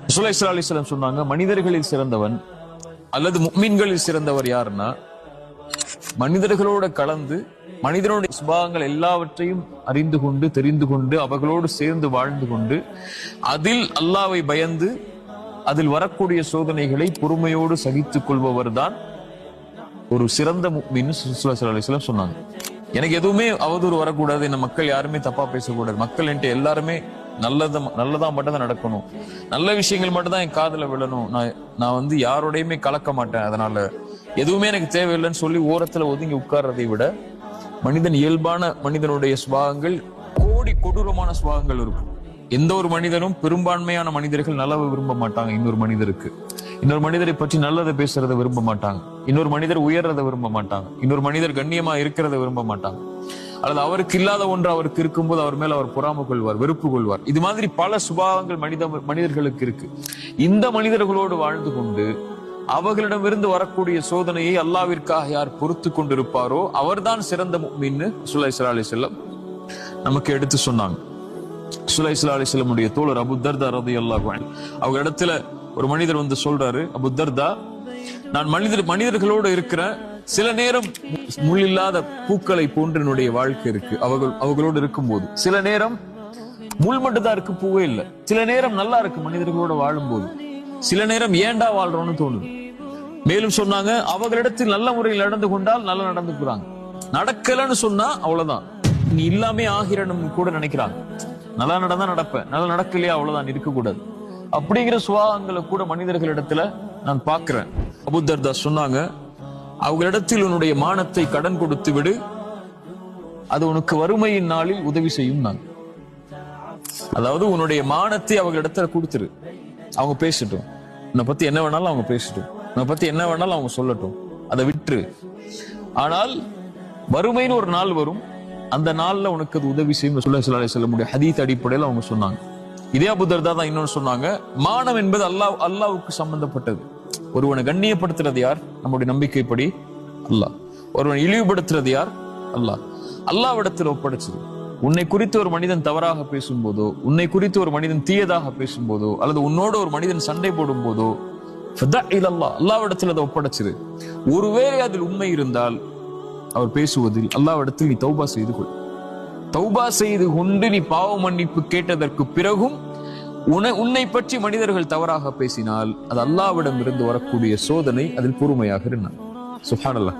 ரசூலுல்லாஹி ஸல்லல்லாஹு அலைஹி வஸல்லம் சொன்னாங்க, மனிதர்களில் சிறந்தவன் அல்லது முஃமின்களில் சிறந்தவர் யாருன்னா, மனிதர்களோட கலந்து மனிதனுடைய சுபாவங்கள் எல்லாவற்றையும் அறிந்து கொண்டு தெரிந்து கொண்டு அவர்களோடு சேர்ந்து வாழ்ந்து கொண்டு அதில் அல்லாஹ்வை பயந்து அதில் வரக்கூடிய சோதனைகளை பொறுமையோடு சகித்துக் கொள்பவர் தான் ஒரு சிறந்த முஃமின். ரசூலுல்லாஹி ஸல்லல்லாஹு அலைஹி வஸல்லம் சொன்னாங்க. எனக்கு எதுவுமே அவதூறு வரக்கூடாது, என்ன மக்கள் யாருமே தப்பா பேசக்கூடாது, மக்கள் என்கிட்ட எல்லாருமே நல்லதா மட்டும் தான் நடக்கணும், நல்ல விஷயங்கள் மட்டும் தான் என் காதுல விழணும், நான் யாரோடையுமே கலக்க மாட்டேன், அதனால எதுவுமே எனக்கு தேவையில்லைன்னு சொல்லி ஓரத்துல ஒதுங்கி உட்கார்றதை விட மனிதன் இயல்பான மனிதனுடைய சுபாவங்கள் கோடி கொடூரமான சுபாவங்கள் இருக்கும். எந்த ஒரு மனிதனும் பெரும்பான்மையான மனிதர்கள் நல்லவை விரும்ப மாட்டாங்க. இன்னொரு மனிதரை பற்றி நல்லதை பேசுறதை விரும்ப மாட்டாங்க. இன்னொரு மனிதர் உயர்றதை விரும்ப மாட்டாங்க. இன்னொரு மனிதர் கண்ணியமா இருக்கிறத விரும்ப மாட்டாங்க. அல்லது அவருக்கு இல்லாத ஒன்று அவருக்கு இருக்கும்போது அவர் மேல அவர் பொறாமை கொள்வார், வெறுப்பு கொள்வார். இது மாதிரி பல சுபாவங்கள் மனிதர்களுக்கு இருக்கு. இந்த மனிதர்களோடு வாழ்ந்து கொண்டு அவர்களிடமிருந்து வரக்கூடிய சோதனையை அல்லாஹ்விற்காக யார் பொறுத்து கொண்டிருப்பாரோ அவர்தான் சிறந்த முஃமின். ரசூலுல்லாஹி ஸல்லல்லாஹு அலைஹி வஸல்லம் நமக்கு எடுத்து சொன்னாங்க. ரசூலுல்லாஹி ஸல்லல்லாஹு அலைஹி வஸல்லம் தோழர் அபூ தர்தா ரலியல்லாஹு அன்ஹு அவங்க இடத்துல ஒரு மனிதர் சொல்றாரு, அபூ தர்தா, நான் மனிதர்களோடு இருக்கிற சில நேரம் முள்ளில்லாத பூக்களை போன்று என்னுடைய வாழ்க்கை இருக்கு. அவர்களோடு இருக்கும் போது சில நேரம் முள் மட்டும்தான் இருக்கு, பூவே இல்லை. சில நேரம் நல்லா இருக்கு மனிதர்களோட வாழும் போது, சில நேரம் ஏண்டா வாழ்றோம்னு தோணுது. மேலும் சொன்னாங்க, அவர்களிடத்தில் நல்ல முறையில் நடந்து கொண்டால் நல்லா நடந்துக்கிறாங்க, நடக்கலன்னு சொன்னா அவ்வளவுதான் நீ இல்லாமே ஆகிறன்னு கூட நினைக்கிறாங்க. நல்லா நடந்தா நடப்பேன், நல்லா நடக்கலையா அவ்வளவுதான், இருக்கக்கூடாது அப்படிங்கிற சுபாவங்களை கூட மனிதர்களிடத்துல நான் பார்க்கிறேன். அபூ தர்தா சொன்னாங்க, அவர்களிடத்தில் உன்னுடைய மானத்தை கடன் கொடுத்து விடு, அது உனக்கு வறுமையின் நாளில் உதவி செய்யும். நான் அதாவது உன்னுடைய மானத்தை அவர்களிடத்துல கொடுத்துரு, அவங்க பேசட்டும், உன்னை பத்தி என்ன வேணாலும் அவங்க பேசட்டும், உன்னை பத்தி என்ன வேணாலும் அவங்க சொல்லட்டும், அதை விட்டுரு. ஆனால் வறுமைன்னு ஒரு நாள் வரும், அந்த நாள்ல உனக்கு அது உதவி செய்யும். ரசூலுல்லாஹி ஸல்லல்லாஹு அலைஹி வஸல்லம் ஹதீஸ் அடிப்படையில் அவங்க சொன்னாங்க. இதே அபூ தர்தா தான் இன்னொன்னு சொன்னாங்க, மானம் என்பது அல்லாஹ்வுக்கு சம்பந்தப்பட்டது. ஒருவனை கண்ணியப்படுத்துறது யார்? நம்முடைய நம்பிக்கைப்படி அல்லாஹ். ஒருவனை இழிவுபடுத்துறது யார்? அல்லாஹ். அல்லாஹ்விடத்தில் ஒப்படைச்சது. உன்னை குறித்து ஒரு மனிதன் தவறாக பேசும்போதோ, உன்னை குறித்து ஒரு மனிதன் தீயதாக பேசும்போதோ, அல்லது உன்னோட ஒரு மனிதன் சண்டை போடும் போதோ, அல்லாஹ்விடத்தில் அதை ஒப்படைச்சிரு. ஒருவேளை அதில் உண்மை இருந்தால் அவர் பேசுவதில் அல்லாஹ்விடத்தில் நீ தௌபா செய்து கொள். தௌபா செய்து கொண்டு நீ பாவ மன்னிப்பு கேட்டதற்கு பிறகும் உன்னை பற்றி மனிதர்கள் தவறாக பேசினால் அது அல்லாஹ்விடம் இருந்து வரக்கூடிய சோதனை, அதில் பொறுமையாக இருந்தான். சுப்ஹானல்லாஹ்.